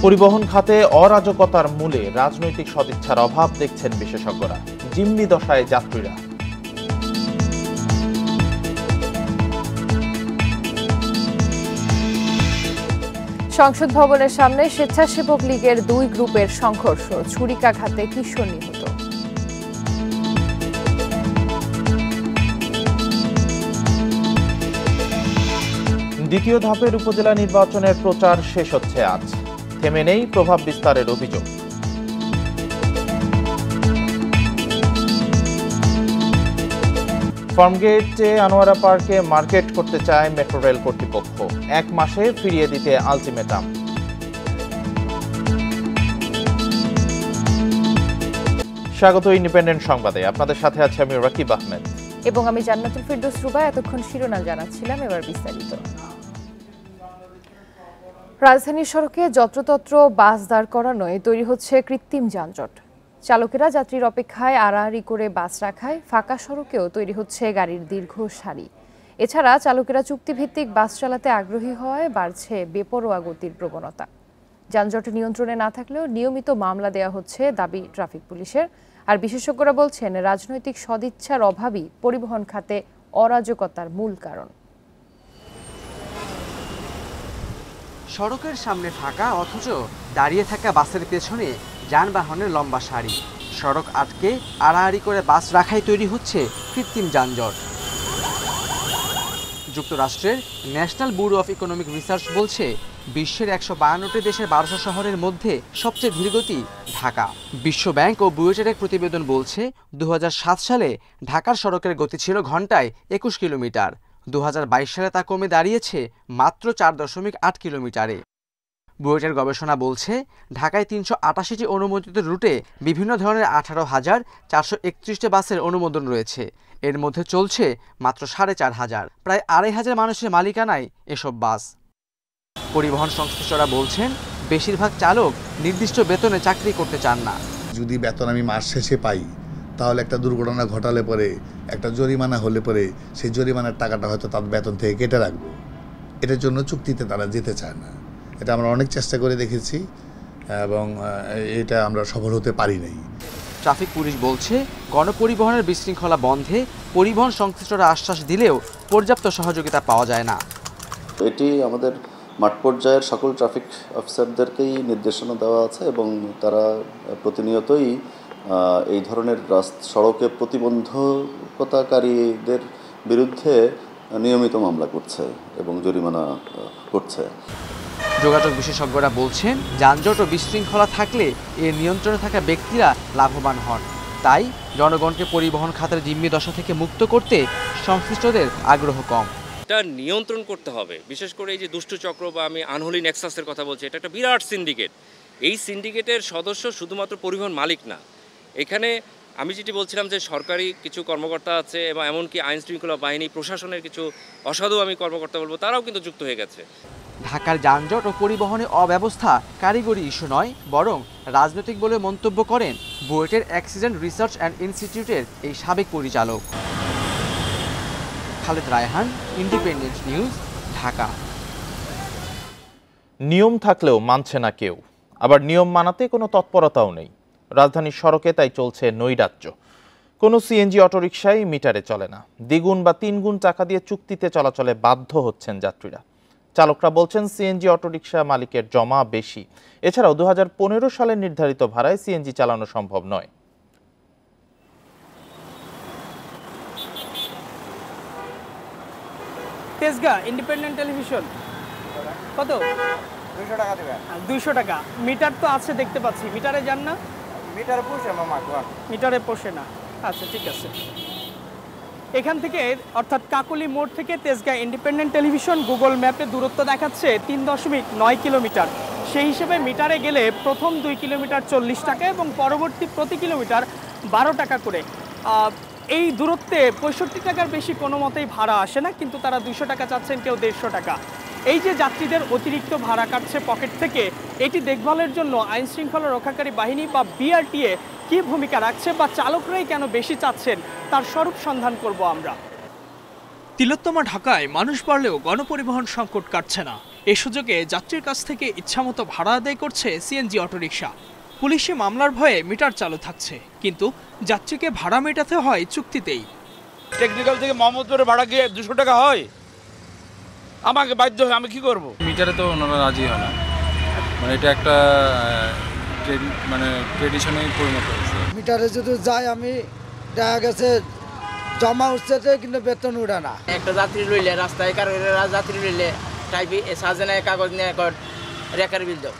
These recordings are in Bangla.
পরিবহন খাতে অরাজকতার মূলে রাজনৈতিক সদিচ্ছার অভাব দেখছেন বিশেষজ্ঞরা। জিম্মি দশায় যাত্রীরা। সংসদ ভবনের সামনে স্বেচ্ছাসেবক লীগের দুই গ্রুপের সংঘর্ষ, ছুরিকাঘাতে কিশোর নিহত। দ্বিতীয় ধাপের উপজেলা নির্বাচনের প্রচার শেষ হচ্ছে আজ। থেমে নেই প্রভাব বিস্তারের অভিযোগ। ফার্মগেটে আনোয়ারা পার্কে মার্কেট করতে চায় মেট্রো রেল কর্তৃপক্ষ। 1 মাসে ফিরিয়ে দিতে আলটিমেটাম। স্বাগত ইন্ডিপেন্ডেন্ট সংবাদে। আপনাদের সাথে আছে আমি রাকিব আহমেদ এবং আমি জান্নাতুল ফেরদৌস রুবা। এতক্ষণ শিরোনাম জানাচ্ছিলাম, এবার বিস্তারিত। রাজধানীর সড়কে যত্রতত্র বাস দাঁড় করানোয় তৈরি হচ্ছে কৃত্রিম যানজট। চালকেরা যাত্রীর অপেক্ষায় আড়াআড়ি করে বাস রাখায় ফাঁকা সড়কেও তৈরি হচ্ছে গাড়ির দীর্ঘ সারি। এছাড়া চালকেরা চুক্তিভিত্তিক বাস চালাতে আগ্রহী হওয়ায় বাড়ছে বেপরোয়া গতির প্রবণতা। যানজট নিয়ন্ত্রণে না থাকলেও নিয়মিত মামলা দেওয়া হচ্ছে দাবি ট্রাফিক পুলিশের। আর বিশেষজ্ঞরা বলছেন, রাজনৈতিক সদিচ্ছার অভাবই পরিবহন খাতে অরাজকতার মূল কারণ। সড়কের সামনে ফাঁকা, অথচ দাঁড়িয়ে থাকা বাসের পেছনে যানবাহনের লম্বা সারি। সড়ক আটকে আড়াআড়ি করে বাস রাখাই তৈরি হচ্ছে কৃত্রিম যানজট। যুক্তরাষ্ট্রের national bureau of economic research বলছে, বিশ্বের 152টি দেশের 1200 শহরের মধ্যে সবচেয়ে ধীরগতি ঢাকা। বিশ্ব ব্যাংক ও বুয়েটের এক প্রতিবেদন বলছে, 2007 সালে ঢাকার সড়কের গতি ছিল ঘন্টায় 21 কিলোমিটার। 2022 সালে তা কমে দাঁড়িয়েছে মাত্র 4.8 কিলোমিটারে। বুয়েটের গবেষণা বলছে, ঢাকায় 388টি অনুমোদিত রুটে বিভিন্ন ধরনের 18,431টি বাসের অনুমোদন রয়েছে। এর মধ্যে চলছে মাত্র 4,500। প্রায় 2,500 মানুষের মালিকানায় এসব বাস। পরিবহন সংশ্লিষ্টরা বলছেন, বেশিরভাগ চালক নির্দিষ্ট বেতনে চাকরি করতে চান না। যদি বেতন আমি মাস শেষে পাই, তাহলে একটা দুর্ঘটনা ঘটালে পরে, একটা জরিমানা হলে পরে, সেই জরিমানার টাকাটা হয়তো তার বেতন থেকে কেটে রাখবো। এটার জন্য চুক্তিতে তারা যেতে চায় না। এটা আমরা অনেক চেষ্টা করে দেখেছি এবং এটা আমরা সফল হতে পারি নাই। ট্রাফিক পুলিশ বলছে, গণপরিবহনের বিশৃঙ্খলা বন্ধে পরিবহন সংশ্লিষ্টরা আশ্বাস দিলেও পর্যাপ্ত সহযোগিতা পাওয়া যায় না। এটি আমাদের মাঠ পর্যায়ের সকল ট্রাফিক অফিসারদেরকেই নির্দেশনা দেওয়া আছে এবং তারা প্রতিনিয়তই এই ধরনের সড়কে প্রতিবন্ধকতাকারীদের বিরুদ্ধে নিয়মিত মামলা করছে এবং জরিমানা করছে। যোগাযোগ বিশেষজ্ঞরা বলছেন, যানজট ও বিশৃঙ্খলা থাকলে এর নিয়ন্ত্রণে থাকা ব্যক্তিরা লাভবান হন। তাই জনগণকে পরিবহন খাতের জিম্মি দশা থেকে মুক্ত করতে সংশ্লিষ্টদের আগ্রহ কম। এটা নিয়ন্ত্রণ করতে হবে। বিশেষ করে এই যে দুষ্টু চক্র বা আমি আনহোলি নেক্সাসের কথা বলছি, এটা একটা বিরাট সিন্ডিকেট। এই সিন্ডিকেটের সদস্য শুধুমাত্র পরিবহন মালিক না। এখানে আমি যেটি বলছিলাম যে সরকারি কিছু কর্মকর্তা আছে এবং এমনকি আইন শৃঙ্খলা বাহিনী, প্রশাসনের কিছু অসাধু আমি কর্মকর্তা বলবো, তারাও কিন্তু যুক্ত হয়ে গেছে। ঢাকার যানজট ও পরিবহনে অব্যবস্থা কারিগরি ইস্যু নয়, বরং রাজনৈতিক বলে মন্তব্য করেন বুয়েটের অ্যাক্সিডেন্ট রিসার্চ অ্যান্ড ইনস্টিটিউটের এই সাবেক পরিচালক। Khaled Raihan, independent news, Dhaka. নিয়ম থাকলেও মানছে না কেউ, আবার নিয়ম মানাতে কোনো তৎপরতাও নেই। রাজধানীর সড়কে তাই চলছে নৈরাজ্য। কোনো সিএনজি অটোরিকশাই মিটারে চলে না। দ্বিগুণ বা 3 গুণ টাকা দিয়ে চুক্তিতে চলাচলে বাধ্য হচ্ছেন যাত্রীরা। চালকরা বলছেন, সিএনজি অটোরিকশা মালিকের জমা বেশি। এছাড়াও 2015 সালের নির্ধারিত ভাড়ায় সিএনজি চালানো সম্ভব নয়। তেজগাঁ ইন্ডিপেন্ডেন্ট টেলিভিশন কত? 200 টাকা দেবেন। 200 টাকা। মিটার তো আছে দেখতে পাচ্ছি, মিটারে যান না? মিটারে পোষে মামা, মিটারে পোষে না। আচ্ছা ঠিক আছে। এখান থেকে অর্থাৎ কাকলি মোড় থেকে তেজগাঁ ইন্ডিপেন্ডেন্ট টেলিভিশন গুগল ম্যাপে দূরত্ব দেখাচ্ছে 3.9 কিলোমিটার। সেই হিসেবে মিটারে গেলে প্রথম 2 কিলোমিটার 40 টাকা এবং পরবর্তী প্রতি কিলোমিটার 12 টাকা করে। এই দূরত্বে 65 টাকার বেশি কোনো মতেই ভাড়া আসে না, কিন্তু তারা 200 টাকা চাচ্ছেন, কেউ 150 টাকা। এই যে যাত্রীদের অতিরিক্ত ভাড়া কাটছে পকেট থেকে, এটি দেখভালের জন্য আইন শৃঙ্খলা রক্ষাকারী বাহিনী বা বিআরটিএ কি ভূমিকা রাখছে বা চালকরাই কেন বেশি চাচ্ছেন, তার স্বরূপ সন্ধান করব আমরা। তিলোত্তমা ঢাকায় মানুষ বাড়লেও গণপরিবহন সংকট কাটছে না। এ সুযোগে যাত্রীর কাছ থেকে ইচ্ছামতো ভাড়া আদায় করছে সিএনজি অটোরিকশা। পুলিশে মামলার ভয়ে মিটার চালু থাকছে, কিন্তু যাত্রীকে ভাড়া মেটাতে হয় চুক্তিতেই। টেকনিক্যাল থেকে মোহাম্মদপুরে ভাড়া গিয়ে 200 টাকা হয়, আমাকে বাধ্য হয়, আমি কি করব? মিটারে তো ওনারা রাজি হয় না, মানে এটা একটা ট্রেডিশনে পরিণত হয়েছে। মিটারে যদি যাই আমি দেখা গেছে জমা উঠছে কিন্তু বেতন উঠে না। একটা যাত্রী লইলে রাস্তায় যাত্রী লইলে টাইপি সাজেনা কাগজ নিয়ে রেকার বিল দাও।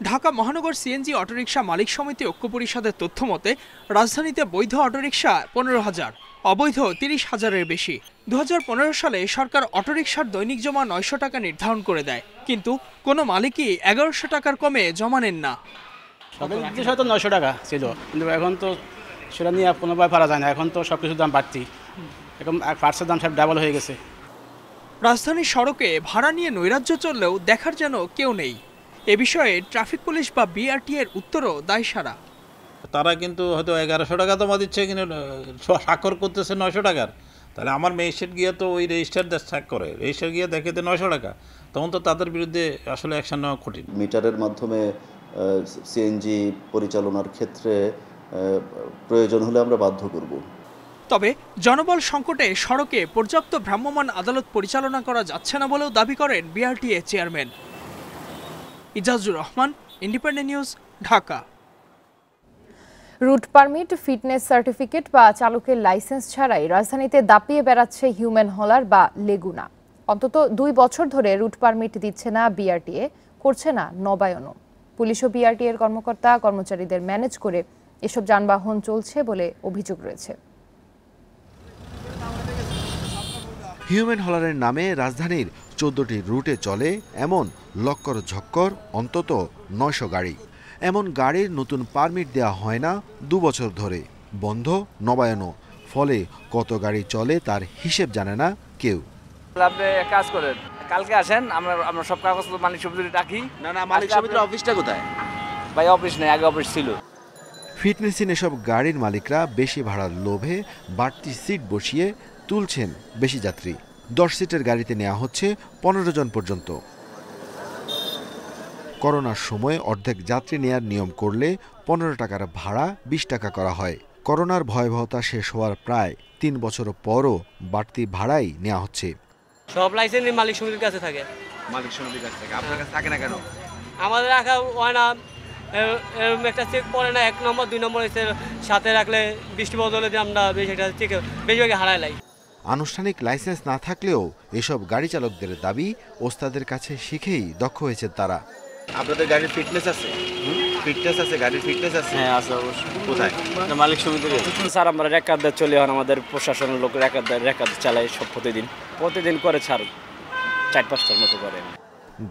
ঢাকা মহানগর সিএনজি অটোরিকশা মালিক সমিতি ঐক্য পরিষদের তথ্য মতে রাজধানীতে বৈধ অটোরিকশা 15,000, অবৈধ 30,000-এর বেশি। 2015 সালে সরকার অটোরিকশার দৈনিক জমা 900 টাকা নির্ধারণ করে দেয়, কিন্তু কোনো মালিকই 1100 টাকার কমে জমা নেন না। সরকারের উদ্দেশ্য হয়তো 900 টাকা ছিল, কিন্তু এখন তো সেটা নিয়ে কোনোভাবে পারা যায় না। এখন তো সব কিছুর দাম বাড়তি, এখন পার্টসের দাম সব ডাবল হয়ে গেছে। রাজধানীর সড়কে ভাড়া নিয়ে নৈরাজ্য চললেও দেখার যেন কেউ নেই। এ বিষয়ে ট্রাফিক পুলিশ বা বিআরটি এর উত্তরও দায়সারা। তারা কিন্তু হয়তো 1100 টাকা জমা দিচ্ছে, কিন্তু স্বাক্ষর করতেছে 900 টাকার। তাহলে আমার ম্যাজিস্ট্রেট গিয়ে তো ওই রেজিস্টার করে, রেজিস্টার গিয়ে দেখে 900 টাকা, তখন তো তাদের বিরুদ্ধে আসলে অ্যাকশন নেওয়া কঠিন। মিটারের মাধ্যমে সিএনজি পরিচালনার ক্ষেত্রে প্রয়োজন হলে আমরা বাধ্য করব। তবে জনবল সংকটে সড়কে পর্যাপ্ত ভ্রাম্যমাণ আদালত পরিচালনা করা যাচ্ছে না বলেও দাবি করেন BRTA chairman. Ijazur Rahman, independent news, Dhaka. Route permit, fitness certificate বা চালকের লাইসেন্স ছাড়াই রাজধানীতে দাপিয়ে বেড়াচ্ছে হিউম্যান হলার বা লেগুনা। অন্তত 2 বছর ধরে রুট পারমিট দিচ্ছে না বিআরটিএ, করছে না নবায়নও। পুলিশ ও বিআরটিএর কর্মকর্তা কর্মচারীদের ম্যানেজ করে এসব যানবাহন চলছে বলে অভিযোগ রয়েছে। হিউম্যান হলারের নামে রাজধানীর 14টি রুটে চলে এমন লক্কর ঝক্কর অন্তত 900 গাড়ি। এমন গাড়ির নতুন পারমিট দেওয়া হয় না 2 বছর ধরে, বন্ধ নবায়নও। ফলে কত গাড়ি চলে তার হিসেব জানে না কেউ। আপনি এক কাজ করেন, কালকে আসেন, আমরা সব কাগজ মালিক সমিতিতে রাখি। না, মালিক সমিতির অফিসটা কোথায়? ভাই অফিস নেই, আগে অফিস ছিল। ফিটনেসিন এসব গাড়ির মালিকরা বেশি ভাড়ার লোভে বাড়তি সিট বসিয়ে তুলছেন বেশি যাত্রী। 10 সিটের গাড়িতে নেওয়া হচ্ছে 15 জন পর্যন্ত। করোনার সময় অর্ধেক যাত্রী নেয়ার নিয়ম করলে 15 টাকার ভাড়া 20 টাকা করা হয়। করোনার ভয়াবহতা শেষ হওয়ার প্রায় 3 বছর পরও বাড়তি ভাড়াই নেওয়া হচ্ছে। সব লাইসেন্স মালিক সমিতির কাছে থাকে। মালিক সমিতির কাছে থাকে, আপনার কাছে থাকে না কেন? আমাদের রাখা হয় না, একটা চেক পড়ে না। 1 নম্বর 2 নম্বর সাথে রাখলে বৃষ্টি বদলে দিয়ে আমরা বেশিরভাগ হারাই লাই। আনুষ্ঠানিক লাইসেন্স না থাকলেও এসব গাড়ি চালকদের দাবি ওস্তাদের কাছে শিখেই দক্ষ হয়েছে তারা। আপনাদের গাড়ির ফিটনেস আছে? ফিটনেস আছে, গাড়ির ফিটনেস আছে? হ্যাঁ আছে অবশ্যই। কোথায়? মালিক সমিতির। স্যার আমরা রেকারদার চলে হন, আমাদের প্রশাসনের লোক রেকার চালায় সব প্রতিদিন করে ছাড় 4-5টার মতো করে।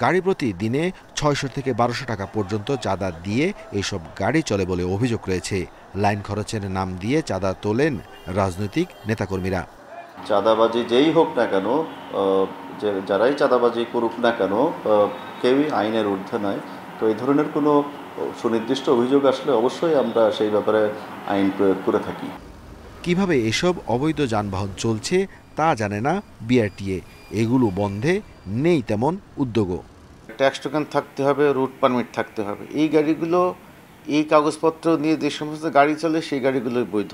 গাড়ি প্রতি দিনে 600 থেকে 1200 টাকা পর্যন্ত চাঁদা দিয়ে এইসব গাড়ি চলে বলে অভিযোগ রয়েছে। লাইন খরচের নাম দিয়ে চাঁদা তোলেন রাজনৈতিক নেতাকর্মীরা। চাঁদাবাজি যেই হোক না কেন, যারাই চাঁদাবাজি করুক না কেন, কেউই আইনের ঊর্ধ্বে নয়। তো এই ধরনের কোনো সুনির্দিষ্ট অভিযোগ আসলে অবশ্যই আমরা সেই ব্যাপারে আইন প্রয়োগ করে থাকি। কিভাবে এসব অবৈধ যানবাহন চলছে তা জানে না বিআরটিএ। এগুলো বন্ধে নেই তেমন উদ্যোগও। ট্যাক্স টোকেন থাকতে হবে, রুট পারমিট থাকতে হবে। এই গাড়িগুলো এই কাগজপত্র নিয়ে যে সমস্ত গাড়ি চলে সেই গাড়িগুলোই বৈধ।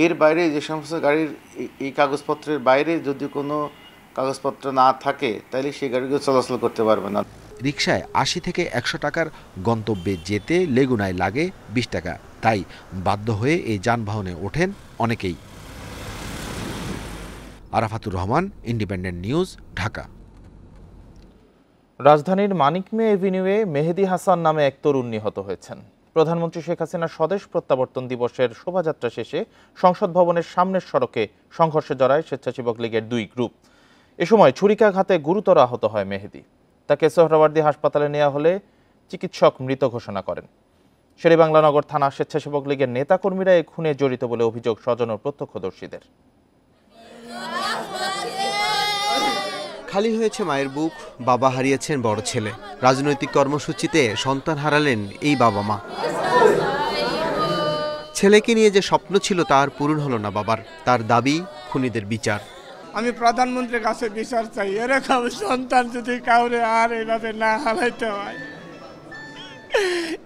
এর বাইরে যে সমস্ত গাড়ির এই কাগজপত্রের বাইরে যদি কোনো কাগজপত্র না থাকে তাহলে সেই গাড়িগুলো চলাচল করতে পারবে না। রিকশায় 80 থেকে 100 টাকার গন্তব্যে যেতে লেগুনায় লাগে 20 টাকা। তাই বাধ্য হয়ে এই যানবাহনে ওঠেন অনেকেই। Arafatur Rahman, independent news, Dhaka. রাজধানীর মানিক মে এভিনিউয়ে মেহেদি হাসান নামে এক তরুণ নিহত হয়েছেন। প্রধানমন্ত্রী শেখ হাসিনার স্বদেশ প্রত্যাবর্তন দিবসের শোভাযাত্রা শেষে সংসদ ভবনের সামনের সড়কে সংঘর্ষে জড়ায় স্বেচ্ছাসেবক লীগের 2 গ্রুপ। এ সময় ছুরিকাঘাতে গুরুতর আহত হয় মেহেদি। তাকে সোহরাওয়ার্দী হাসপাতালে নেওয়া হলে চিকিৎসক মৃত ঘোষণা করেন। শেরেবাংলা নগর থানা স্বেচ্ছাসেবক লীগের নেতাকর্মীরা এই খুনে জড়িত বলে অভিযোগ স্বজন ও প্রত্যক্ষদর্শীদের। খালি হয়েছে মায়ের বুক, বাবা হারিয়েছেন বড় ছেলে। রাজনৈতিক কর্মসূচিতে সন্তান হারালেন এই বাবা মা। ছেলেকে নিয়ে যে স্বপ্ন ছিল তার পূরণ হলো না বাবার। তার দাবি খুনিদের বিচার। আমি প্রধানমন্ত্রীর কাছে বিচার চাই, এরকম সন্তান যদি কাউরে আর এইভাবে না হারাইতে হয়।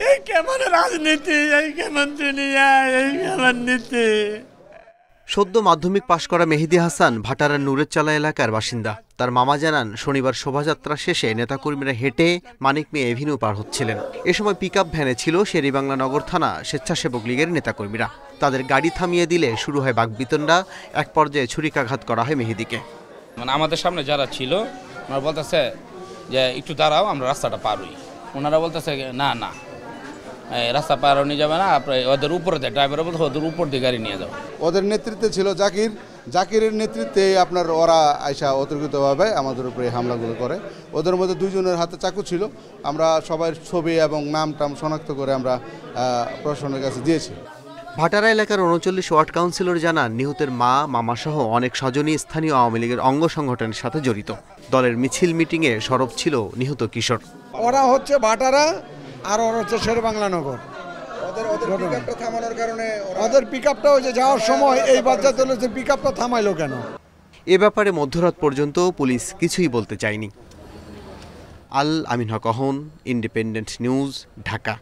এই কেমন রাজনীতি, এই কেমন দুনিয়া, এই কেমন নীতি। সদ্য মাধ্যমিক পাশ করা মেহেদী হাসান ভাটারার নুরেরচালা এলাকার বাসিন্দা। তার মামা জানান, শনিবার শোভাযাত্রা শেষে নেতাকর্মীরা হেঁটে মানিক মিয়া এভিনিউ পার হচ্ছিলেন। এ সময় পিকআপ ভ্যানে ছিল শেরেবাংলা নগর থানা স্বেচ্ছাসেবক লীগের নেতাকর্মীরা। তাদের গাড়ি থামিয়ে দিলে শুরু হয় বাকবিতণ্ডা। এক পর্যায়ে ছুরিকাঘাত করা হয় মেহেদীকে। মানে আমাদের সামনে যারা ছিল ওনারা বলতেছে যে একটু দাঁড়াও, আমরা রাস্তাটা পার হই। ওনারা বলতেছে না না রাস্তা পার নিয়ে যাবে না, ওদের উপরে দেয়, ড্রাইভার বলতে ওদের উপর দিয়ে গাড়ি নিয়ে যাও। ওদের নেতৃত্বে ছিল জাকিরের নেতৃত্বে আপনার ওরা আয়সা অতর্কিতভাবে আমাদের উপরে হামলাগুলো করে। ওদের মধ্যে দুইজনের হাতে চাকু ছিল। আমরা সবাই ছবি এবং নাম টাম শনাক্ত করে আমরা প্রশাসনের কাছে দিয়েছি। ভাটারা এলাকার ৩৯ ওয়ার্ড কাউন্সিলর জানান, নিহতের মা, মামাসহ অনেক স্বজনই স্থানীয় আওয়ামী লীগের অঙ্গ সংগঠনের সাথে জড়িত। দলের মিছিল মিটিংয়ে সরব ছিল নিহত কিশোর। ওরা হচ্ছে ভাটারা আর ওরা হচ্ছে শেরেবাংলা নগর। ওদের পিকআপটা হচ্ছে যাওয়ার সময় এই বাচ্চা দলের পিকআপটা থামাইলো কেন? এ ব্যাপারে মধ্যরাত পর্যন্ত পুলিশ কিছুই বলতে চায়নি। আল আমিন হক অহন, ইন্ডিপেন্ডেন্ট নিউজ, ঢাকা।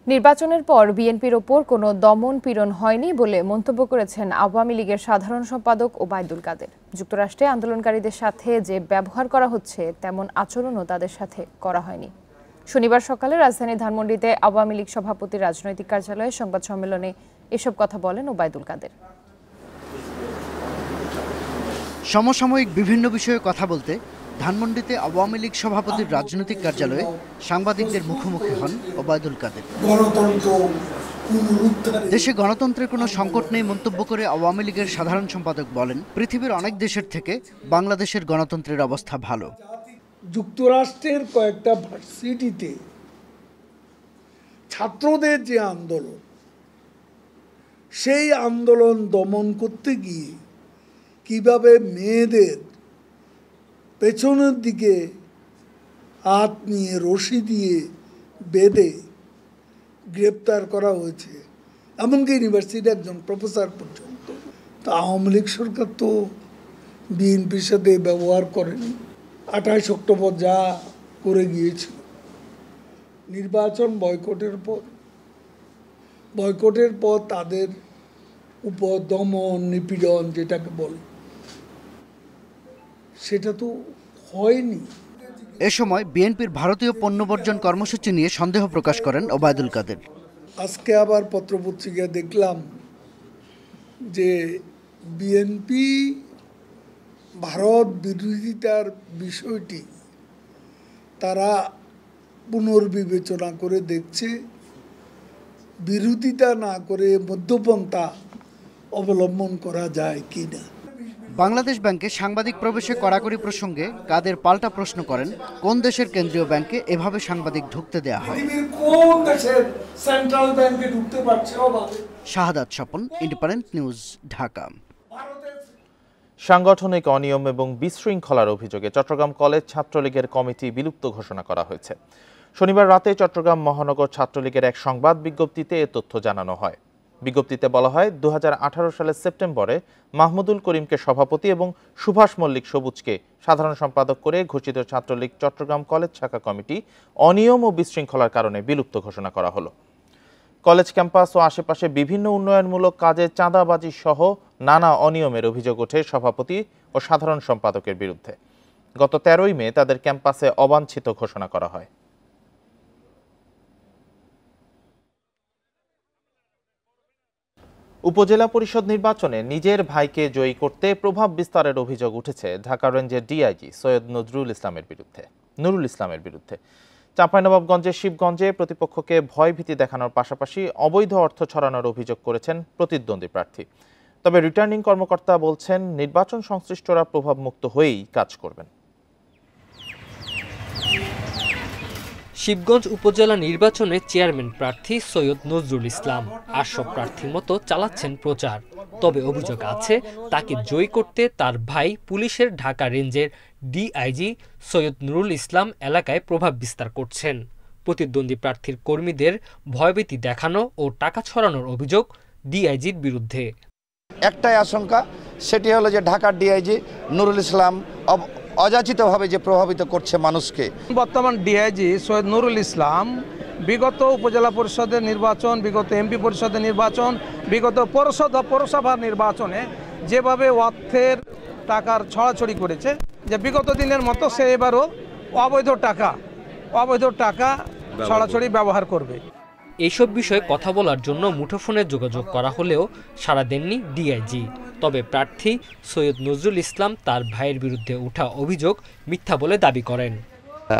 নির্বাচনের পর বিএনপির ওপর কোনো দমন পীড়ন হয়নি বলে মন্তব্য করেছেন আওয়ামী লীগের সাধারণ সম্পাদক ওবায়দুল কাদের। যুক্তরাষ্ট্রে আন্দোলনকারীদের সাথে যে ব্যবহার করা হচ্ছে তেমন আচরণও তাদের সাথে করা হয়নি। শনিবার সকালে রাজধানীর ধানমন্ডিতে আওয়ামী লীগ সভাপতির রাজনৈতিক কার্যালয়ে সংবাদ সম্মেলনে এসব কথা বলেন ওবায়দুল কাদের। সমসাময়িক বিভিন্ন বিষয়ে কথা বলতে ধানমন্ডিতে আওয়ামী লীগ সভাপতির রাজনৈতিক কার্যালয়ে সাংবাদিকদের মুখোমুখি হন ওবায়দুল কাদের। দেশে গণতন্ত্রের কোনো সংকট নেই মন্তব্য করে আওয়ামী লীগের সাধারণ সম্পাদক বলেন, পৃথিবীর অনেক দেশের থেকে বাংলাদেশের গণতন্ত্রের অবস্থা ভালো। যুক্তরাষ্ট্রের কয়েকটা ভার্সিটিতে ছাত্রদের যে আন্দোলন, সেই আন্দোলন দমন করতে গিয়ে কিভাবে মেয়েদের পেছনের দিকে হাত নিয়ে রশি দিয়ে বেঁধে গ্রেপ্তার করা হয়েছে, এমনকি ইউনিভার্সিটির একজন প্রফেসর পর্যন্ত। তা আওয়ামী লীগ সরকার তো বিএনপির সাথে ব্যবহার করেনি। 28 অক্টোবর যা করে গিয়েছিল, নির্বাচন বয়কটের পর তাদের উপর দমন নিপীড়ন যেটাকে বলে, সেটা তো হয়নি। এ সময় বিএনপির ভারতীয় পণ্য বর্জন কর্মসূচি নিয়ে সন্দেহ প্রকাশ করেন ওবায়দুল কাদের। আজকে আবার পত্রপত্রিকায় দেখলাম যে বিএনপি ভারত বিরোধিতার বিষয়টি তারা পুনর্বিবেচনা করে দেখছে, বিরোধিতা না করে মধ্যপন্থা অবলম্বন করা যায় কিনা। বাংলাদেশ ব্যাংকে সাংবাদিক প্রবেশে কড়াকড়ি প্রসঙ্গে কাদের পাল্টা প্রশ্ন করেন, কোন দেশের কেন্দ্রীয় ব্যাংকে এভাবে সাংবাদিক ঢুকতে দেয়া হয়? কোন দেশের সেন্ট্রাল ব্যাংকে ঢুকতে পারছে? শাহাদাত স্বপন, ইন্ডিপেন্ডেন্ট নিউজ, ঢাকা। সাংগঠনিক অনিয়ম এবং বিশৃঙ্খলার অভিযোগে চট্টগ্রাম কলেজ ছাত্রলীগের কমিটি বিলুপ্ত ঘোষণা করা হয়েছে। শনিবার রাতে চট্টগ্রাম মহানগর ছাত্রলীগের এক সংবাদ বিজ্ঞপ্তিতে এ তথ্য জানানো হয়। বিজ্ঞপ্তিতে বলা হয়, 2018 সালের সেপ্টেম্বরে মাহমুদুল করিমকে সভাপতি এবং সুভাষ মল্লিক সবুজকে সাধারণ সম্পাদক করে ঘোষিত ছাত্রলীগ চট্টগ্রাম কলেজ শাখা কমিটি অনিয়ম ও বিশৃঙ্খলার কারণে বিলুপ্ত ঘোষণা করা হলো। কলেজ ক্যাম্পাস ও আশেপাশে বিভিন্ন উন্নয়নমূলক কাজে চাঁদাবাজি সহ নানা অনিয়মের অভিযোগ ওঠে সভাপতি ও সাধারণ সম্পাদকের বিরুদ্ধে। গত 13ই মে তাদের ক্যাম্পাসে অবাঞ্ছিত ঘোষণা করা হয়। উপজেলা পরিষদ নির্বাচনে নিজের ভাইকে জয়ী করতে প্রভাব বিস্তারের অভিযোগ উঠেছে ঢাকা রেঞ্জের ডিআইজি সৈয়দ নুরুল ইসলামের বিরুদ্ধে। চাঁপাইনবাবগঞ্জের শিবগঞ্জে প্রতিপক্ষকে ভয়ভীতি দেখানোর পাশাপাশি অবৈধ অর্থ ছড়ানোর অভিযোগ করেছেন প্রতিদ্বন্দ্বী প্রার্থী। তবে রিটার্নিং কর্মকর্তা বলছেন, নির্বাচন সংশ্লিষ্টরা প্রভাবমুক্ত হয়েই কাজ করবেন। শিবগঞ্জ উপজেলা নির্বাচনে চেয়ারম্যান প্রার্থী সৈয়দ নজরুল ইসলাম আর সব প্রার্থীর মতো চালাচ্ছেন প্রচার। তবে অভিযোগ আছে, তাকে জয়ী করতে তার ভাই পুলিশের ঢাকা রেঞ্জের ডিআইজি সৈয়দ নুরুল ইসলাম এলাকায় প্রভাব বিস্তার করছেন। প্রতিদ্বন্দ্বী প্রার্থীর কর্মীদের ভয়ভীতি দেখানো ও টাকা ছড়ানোর অভিযোগ ডিআইজির বিরুদ্ধে। একটাই আশঙ্কা সেটি হলো যে ঢাকার ডিআইজি নুরুল ইসলাম অযাচিতভাবে যে প্রভাবিত করছে মানুষকে। বর্তমান ডিআইজি সৈয়দ নুরুল ইসলাম বিগত উপজেলা পরিষদের নির্বাচন, বিগত এমপি পরিষদের নির্বাচন, বিগত পৌরসভা নির্বাচনে যেভাবে অর্থের টাকার ছড়াছড়ি করেছে, যে বিগত দিনের মতো সে এবারও অবৈধ টাকা ছড়াছড়ি ব্যবহার করবে। এইসব বিষয়ে কথা বলার জন্য মুঠোফোনে যোগাযোগ করা হলেও সাড়া দেননি ডিআইজি। তবে প্রার্থী সৈয়দ নজরুল ইসলাম তার ভাইয়ের বিরুদ্ধে ওঠা অভিযোগ মিথ্যা বলে দাবি করেন।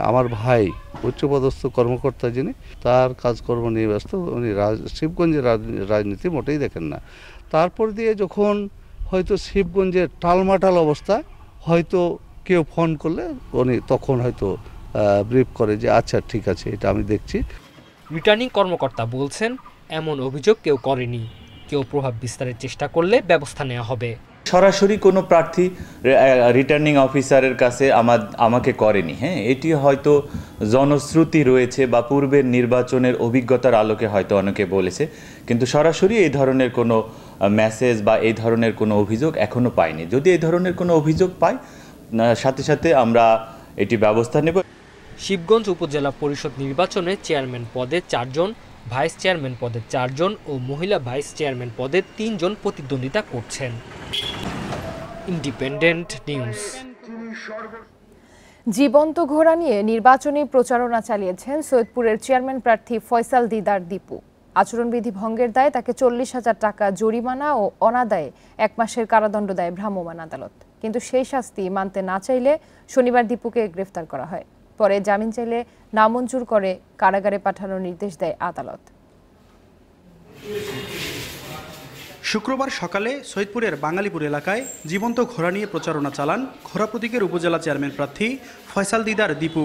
আমার ভাই উচ্চপদস্থ কর্মকর্তা, যিনি তার কাজকর্ম নিয়ে ব্যস্ত, উনি শিবগঞ্জের রাজনীতি মোটেই দেখেন না। তারপর দিয়ে যখন হয়তো শিবগঞ্জের টালমাটাল অবস্থা, হয়তো কেউ ফোন করলে উনি তখন হয়তো ব্রিফ করে যে আচ্ছা ঠিক আছে, এটা আমি দেখছি। রিটার্নিং কর্মকর্তা বলছেন এমন অভিযোগ কেউ করেনি, কেউ প্রভাব বিস্তারের চেষ্টা করলে ব্যবস্থা নেওয়া হবে। সরাসরি কোনো প্রার্থী রিটার্নিং অফিসারের কাছে আমাকে করেনি। হ্যাঁ, এটি হয়তো জনশ্রুতি রয়েছে বা পূর্বের নির্বাচনের অভিজ্ঞতার আলোকে হয়তো অনেকে বলেছে, কিন্তু সরাসরি এই ধরনের কোনো মেসেজ বা এই ধরনের কোনো অভিযোগ এখনো পাইনি। যদি এই ধরনের কোনো অভিযোগ পাই, সাথে সাথে আমরা এটি ব্যবস্থা নেব। শিবগঞ্জ উপজেলা পরিষদ নির্বাচনে চেয়ারম্যান পদে 4 জন, ভাইস চেয়ারম্যান পদে 4 জন ও মহিলা ভাইস চেয়ারম্যান পদে 3 জন প্রতিদ্বন্দ্বিতা করছেন। Independent news. জীবন্ত ঘোড়া নিয়ে নির্বাচনী প্রচারণা চালিয়েছেন সৈয়দপুরের চেয়ারম্যান প্রার্থী ফয়সাল দিদার দীপু। আচরণবিধি ভঙ্গের দায়ে তাকে 40,000 টাকা জরিমানা ও অনাদায়ে 1 মাসের কারাদণ্ড দেয় ভ্রাম্যমাণ আদালত। কিন্তু সেই শাস্তি মানতে না চাইলে শনিবার দীপুকে গ্রেফতার করা হয়। পরে জামিন চাইলে নামঞ্জুর করে কারাগারে পাঠানোর নির্দেশ দেয় আদালত। শুক্রবার সকালে সৈয়দপুরের বাঙালিপুর এলাকায় জীবন্ত ঘোড়া নিয়ে প্রচারণা চালান ঘোড়া প্রতীকের উপজেলা চেয়ারম্যান প্রার্থী ফয়সাল দিদার দীপু।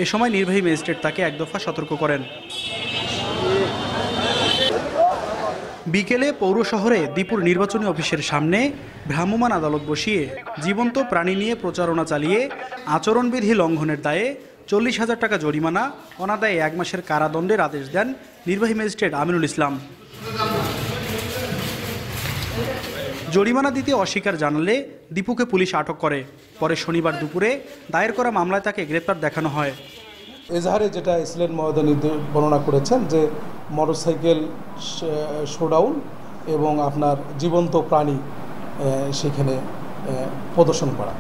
এ সময় নির্বাহী ম্যাজিস্ট্রেট তাকে 1 দফা সতর্ক করেন। বিকেলে পৌর শহরে দীপুর নির্বাচনী অফিসের সামনে ভ্রাম্যমাণ আদালত বসিয়ে জীবন্ত প্রাণী নিয়ে প্রচারণা চালিয়ে আচরণবিধি লঙ্ঘনের দায়ে 40,000 টাকা জরিমানা, অনাদায়ে 1 মাসের কারাদণ্ডের আদেশ দেন নির্বাহী ম্যাজিস্ট্রেট আমিনুল ইসলাম। জরিমানা দিতে অস্বীকার জানালে দীপুকে পুলিশ আটক করে। পরে শনিবার দুপুরে দায়ের করা মামলায় তাকে গ্রেপ্তার দেখানো হয়। এজাহারে যেটা এসিলেন্ট মহোদয় বর্ণনা করেছেন যে মোটরসাইকেল শোডাউন এবং আপনার জীবন্ত প্রাণী সেখানে প্রদর্শন করা।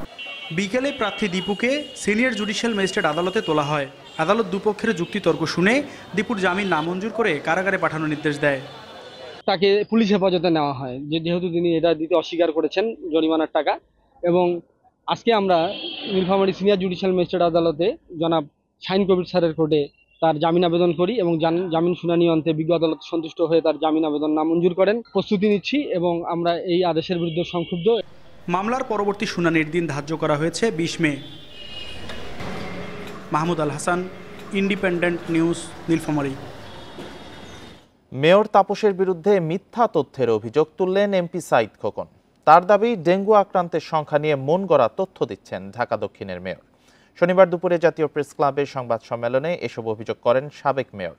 বিকেলে প্রার্থী দীপুকে সিনিয়র জুডিশিয়াল ম্যাজিস্ট্রেট আদালতে তোলা হয়। আদালত দুপক্ষের যুক্তিতর্ক শুনে দীপুর জামিন নামঞ্জুর করে কারাগারে পাঠানোর নির্দেশ দেয়। তাকে পুলিশ হেফাজতে নেওয়া হয়, যেহেতু তিনি এটা দিতে অস্বীকার করেছেন জরিমানার টাকা। এবং আজকে আমরা নীলফামারী সিনিয়র জুডিশিয়াল ম্যাজিস্ট্রেট আদালতে জনাব শাহিন কবির স্যারের কোর্টে তার জামিন আবেদন করি এবং জামিন শুনানি অন্তে বিজ্ঞ আদালত সন্তুষ্ট হয়ে তার জামিন আবেদন নামঞ্জুর করেন। প্রস্তুতি নিচ্ছি এবং আমরা এই আদেশের বিরুদ্ধে সংক্ষুব্ধ। মামলার পরবর্তী শুনানির দিন ধার্য করা হয়েছে 20 মে। Mahmud Al Hasan, independent news, Nilphamari. Mayor তাপসের বিরুদ্ধে মিথ্যা তথ্যের অভিযোগ তুললেন এমপি সাইদ খোকন। তার দাবি ডেঙ্গু আক্রান্তের সংখ্যা নিয়ে মন গড়া তথ্য দিচ্ছেন ঢাকা দক্ষিণের মেয়র। শনিবার দুপুরে জাতীয় প্রেস ক্লাবের সংবাদ সম্মেলনে এসব অভিযোগ করেন সাবেক মেয়র।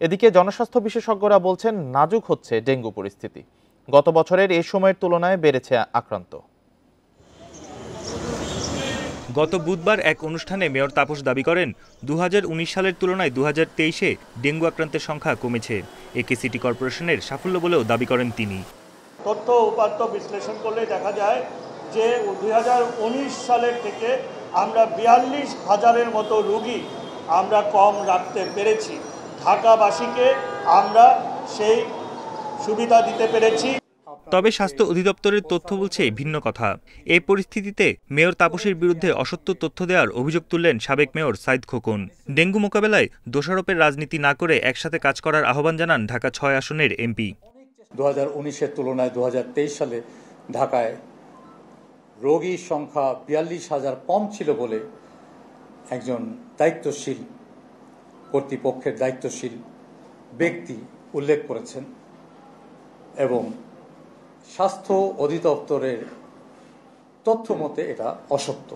এদিকে জনস্বাস্থ্য বিশেষজ্ঞরা বলছেন নাজুক হচ্ছে ডেঙ্গু পরিস্থিতি। গত বছরের এই সময়ের তুলনায় বেড়েছে আক্রান্ত। গত বুধবার এক অনুষ্ঠানে মেয়র তাপস দাবি করেন 2019 সালের তুলনায় 2023-এ ডেঙ্গু আক্রান্তের সংখ্যা কমেছে। একে সিটি কর্পোরেশনের সাফল্য বলেও দাবি করেন তিনি। তথ্য উপাত্ত বিশ্লেষণ করলে দেখা যায় যে 2019 সালের থেকে আমরা 42,000-এর মতো রোগী আমরা কম রাখতে পেরেছি। ঢাকাবাসীকে আমরা সেই সুবিধা দিতে পেরেছি। তবে স্বাস্থ্য অধিদপ্তরের তথ্য বলছে ভিন্ন কথা। এই পরিস্থিতিতে মেয়র তাপসের বিরুদ্ধে অসত্য তথ্য দেওয়ার অভিযোগ তুললেন সাবেক মেয়র সাইদ খোকন। ডেঙ্গু মোকাবেলায় দোষারোপের রাজনীতি না করে একসাথে কাজ করার আহ্বান জানান ঢাকা 6 আসনের এমপি। 2019-এর তুলনায় 2023 সালে ঢাকায় রোগীর সংখ্যা 42,000 কম ছিল বলে একজন দায়িত্বশীল কর্তৃপক্ষের দায়িত্বশীল ব্যক্তি উল্লেখ করেছেন এবং স্বাস্থ্য অধিদপ্তরের তথ্য মতে এটা অসত্য।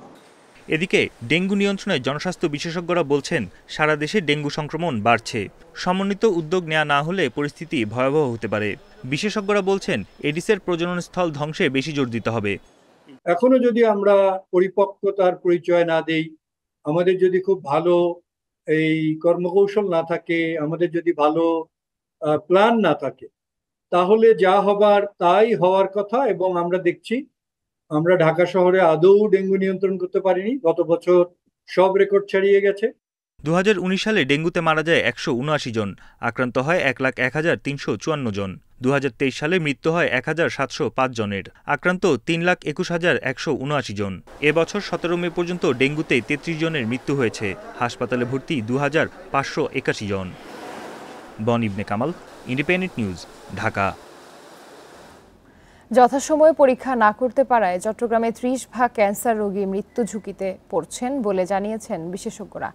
এদিকে ডেঙ্গু নিয়ন্ত্রণে জনস্বাস্থ্য বিশেষজ্ঞরা বলছেন সারা দেশে ডেঙ্গু সংক্রমণ বাড়ছে। সমন্বিত উদ্যোগ নেওয়া না হলে পরিস্থিতি ভয়াবহ হতে পারে। বিশেষজ্ঞরা বলছেন এডিসের প্রজনন স্থল ধ্বংসে বেশি জোর দিতে হবে। এখনো যদি আমরা পরিপক্কতার পরিচয় না দেই, আমাদের যদি খুব ভালো এই কর্মকৌশল না থাকে, আমাদের যদি ভালো প্ল্যান না থাকে, তাহলে যা হবার তাই হওয়ার কথা। এবং আমরা দেখছি আমরা ঢাকা শহরে আদৌ ডেঙ্গু নিয়ন্ত্রণ করতে পারিনি। গত বছর সব রেকর্ড ছাড়িয়ে গেছে। 2019 সালে ডেঙ্গুতে মারা যায় 179 জন, আক্রান্ত হয় 1,01,354 জন। 2023 সালে মৃত্যু হয় 1,705 জনের, আক্রান্ত 3,21,179 জন। এবছর 17 মে পর্যন্ত ডেঙ্গুতে 33 জনের মৃত্যু হয়েছে। হাসপাতালে ভর্তি 2,581 জন। বন ইবনে কামাল, ইন্ডিপেন্ডেন্ট নিউজ, ঢাকা। যথাসময়ে পরীক্ষা না করতে পারায় চট্টগ্রামে 30% ক্যান্সার রোগী মৃত্যু ঝুঁকিতে পড়ছেন বলে জানিয়েছেন বিশেষজ্ঞরা।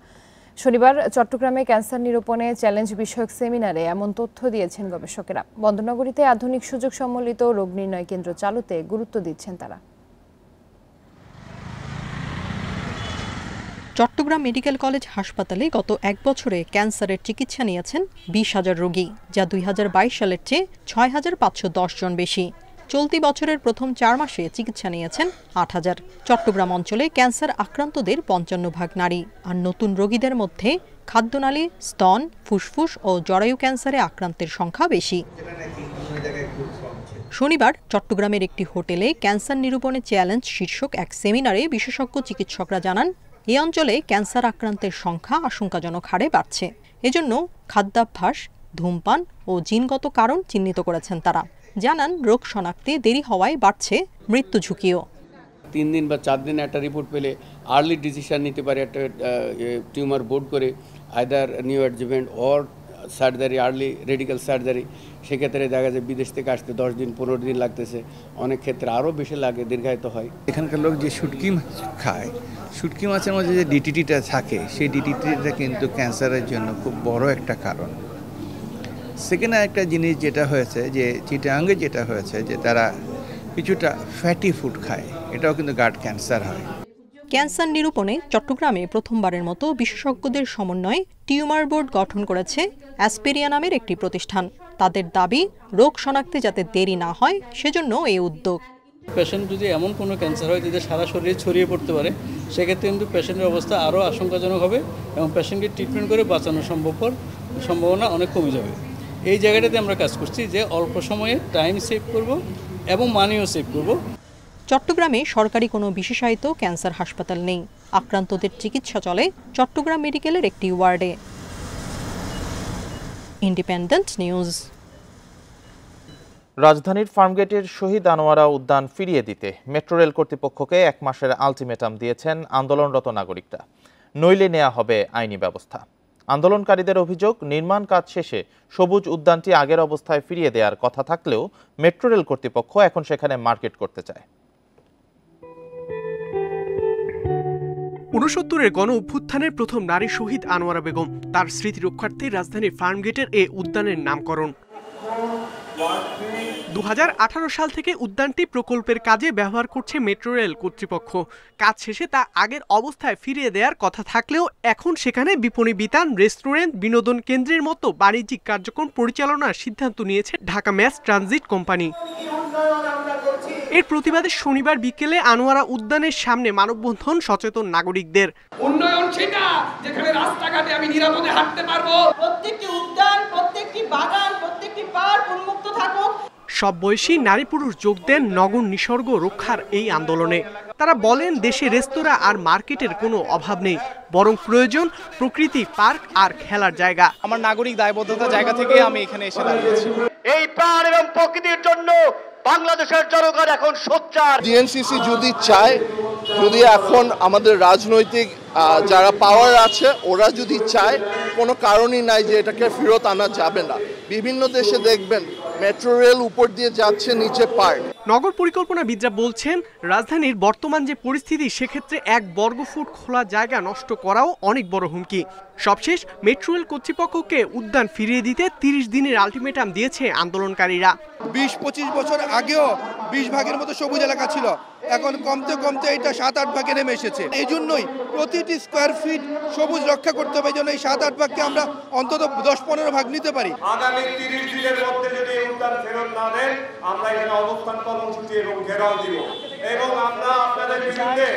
শনিবার চট্টগ্রামে ক্যান্সার নিরূপণে চ্যালেঞ্জ বিষয়ক সেমিনারে এমন তথ্য দিয়েছেন গবেষকেরা। বন্দরনগরীতে আধুনিক সুযোগ সম্বলিত রোগ নির্ণয় কেন্দ্র চালুতে গুরুত্ব দিচ্ছেন তারা। চট্টগ্রাম মেডিকেল কলেজ হাসপাতালে গত 1 বছরে ক্যান্সারের চিকিৎসা নিয়েছেন 20,000 রোগী, যা 2022 সালের চেয়ে 6,510 জন বেশি। চলতি বছরের প্রথম 4 মাসে চিকিৎসা নিয়েছেন 8,000। চট্টগ্রাম অঞ্চলে ক্যান্সার আক্রান্তদের 55% নারী, আর নতুন রোগীদের মধ্যে খাদ্যনালী, স্তন, ফুসফুস ও জরায়ু ক্যান্সারে আক্রান্তের সংখ্যা বেশি। শনিবার চট্টগ্রামের একটি হোটেলে ক্যান্সার নিরূপণে চ্যালেঞ্জ শীর্ষক এক সেমিনারে বিশেষজ্ঞ চিকিৎসকরা জানান, এই অঞ্চলে ক্যান্সার আক্রান্তের সংখ্যা আশঙ্কাজনক হারে বাড়ছে। এজন্য খাদ্যাভ্যাস, ধূমপান ও জিনগত কারণ চিহ্নিত করেছেন তারা। জানান, রোগ শনাক্তে দেরি হওয়ায় বাড়ছে মৃত্যু ঝুঁকিও। 3 দিন বা 4 দিন একটা রিপোর্ট পেলে আর্লি ডিসিশন নিতে পারে একটা টিউমার বোর্ড করে, either new adjuvant or surgery, early radical surgery. সেক্ষেত্রে দেখা যায় বিদেশ থেকে আসতে 10 দিন 15 দিন লাগতেছে, অনেক ক্ষেত্রে আরও বেশি লাগে, দীর্ঘায়িত হয়। এখানকার লোক যে শুটকি মাছ খায়, শুটকি মাছের মধ্যে যে ডিটিটিটা থাকে, সেই ডিটিটিটা কিন্তু ক্যান্সারের জন্য খুব বড় একটা কারণ। সেকেন্ড একটা জিনিস যেটা হয়েছে, যে চিটাগাঙ্গে যেটা হয়েছে, যে তারা কিছুটা ফ্যাটি ফুড খায়, এটাও কিন্তু গাট ক্যান্সার হয়। ক্যান্সার নিরূপণে চট্টগ্রামে প্রথমবারের মতো বিশেষজ্ঞদের সমন্বয়ে টিউমার বোর্ড গঠন করেছে অ্যাসপেরিয়া নামের একটি প্রতিষ্ঠান। তাদের দাবি, রোগ শনাক্তে যাতে দেরি না হয় সেজন্য এই উদ্যোগ। পেশেন্ট যদি এমন কোনো ক্যান্সার হয় যেটা সারা শরীরে ছড়িয়ে পড়তে পারে, সেক্ষেত্রে কিন্তু পেশেন্টের অবস্থা আরও আশঙ্কাজনক হবে এবং পেশেন্টকে ট্রিটমেন্ট করে বাঁচানোর সম্ভাবনা অনেক কমে যাবে। এই জায়গাটাতে আমরা কাজ করছি যে অল্প সময়ে টাইম সেভ করব এবং মানিও সেভ করব। চট্টগ্রামে সরকারি কোনো বিশেষায়িত ক্যান্সার হাসপাতাল নেই। আক্রান্তদের চিকিৎসা চলে চট্টগ্রাম মেডিকেলের একটি ওয়ার্ডে। Independent news. রাজধানীর ফার্মগেটের শহীদ আনোয়ারা উদ্যান ফিরিয়ে দিতে মেট্রো রেল কর্তৃপক্ষকে 1 মাসের আলটিমেটাম দিয়েছেন আন্দোলনরত নাগরিকরা। নইলে নেওয়া হবে আইনি ব্যবস্থা। আন্দোলনকারীদের অভিযোগ, নির্মাণ কাজ শেষে সবুজ উদ্যানটি আগের অবস্থায় ফিরিয়ে দেওয়ার কথা থাকলেও মেট্রো রেল কর্তৃপক্ষ এখন সেখানে মার্কেট করতে চায়। 69-এর গণ অভ্যুত্থানের প্রথম নারী শহীদ আনোয়ারা বেগম, তার স্মৃতি রক্ষার্থে রাজধানীর ফার্মগেটের এ উদ্যানের নামকরণ। 2018 সাল থেকে উদ্যানটি প্রকল্পের কাজে ব্যবহার করছে মেট্রো রেল কর্তৃপক্ষ। কাজ শেষে তা আগের অবস্থায় ফিরিয়ে দেওয়ার কথা থাকলেও এখন সেখানে বিপণী বিতান, রেস্টুরেন্ট, বিনোদন কেন্দ্রের মতো বাণিজ্যিক কার্যক্রম পরিচালনার সিদ্ধান্ত নিয়েছে ঢাকা ম্যাস ট্রানজিট কোম্পানি। এর প্রতিবাদে শনিবার বিকেলে আনোয়ারা উদ্যানের সামনে মানববন্ধন সচেতন নাগরিকদের। উন্নয়ন সেটা যেখানে রাস্তাঘাটে আমি নিরাপদে হাঁটতে পারবো, প্রত্যেকটি উদ্যান, প্রত্যেকটি বাগান, প্রত্যেকটি পার্ক উন্মুক্ত থাকুক। সব বয়সী নারী পুরুষ যোগ দেন নগর নিসর্গ রক্ষার এই আন্দোলনে। তারা বলেন, দেশে রেস্তোরাঁ আর মার্কেটের কোনো অভাব নেই, বরং প্রয়োজন প্রকৃতি, পার্ক আর খেলার জায়গা। আমার নাগরিক দায়বদ্ধতার জায়গা থেকে আমি এখানে এসে দাঁড়িয়েছি। এই প্রাণ এবং প্রকৃতির জন্য বাংলাদেশের জনগণ এখন সোচ্চার। ডিএনসিসি যদি চায়, যদি এখন আমাদের রাজনৈতিক যারা পাওয়ার আছে ওরা যদি চায়, কোনো কারণই নাই যে এটাকে ফেরত আনা যাবে না। বিভিন্ন দেশে দেখবেন মেট্রো রেল উপর দিয়ে যাচ্ছে, নিচে পার্ক। নগর পরিকল্পনাবিদরা বলছেন, রাজধানীর বর্তমান যে পরিস্থিতি, সেক্ষেত্রে 1 বর্গফুট খোলা জায়গা নষ্ট করাও অনেক বড় হুমকি। সবশেষ মেট্রো রেল কর্তৃপক্ষকে উদ্যান ফিরিয়ে দিতে 30 দিনের আলটিমেটাম দিয়েছে আন্দোলনকারীরা। 20-25 বছর আগেও 20 ভাগের মতো সবুজ এলাকা ছিল, এখন কমতে কমতে এটা 7-8 ভাগে নেমে এসেছে। এই জন্যই প্রতিটি স্কোয়ার ফিট সবুজ রক্ষা করতে হবে, এই জন্য এই 7-8 ভাগকে আমরা অন্তত 10-15 ভাগ নিতে পারি। আগামী 30 দিনের মধ্যে যদি এই উদ্যান ফেরত না দেন, আমরা এখানে অবস্থান কর্মসূচি এবং ঘেরাও দিব এবং আমরা আপনাদের বিরুদ্ধে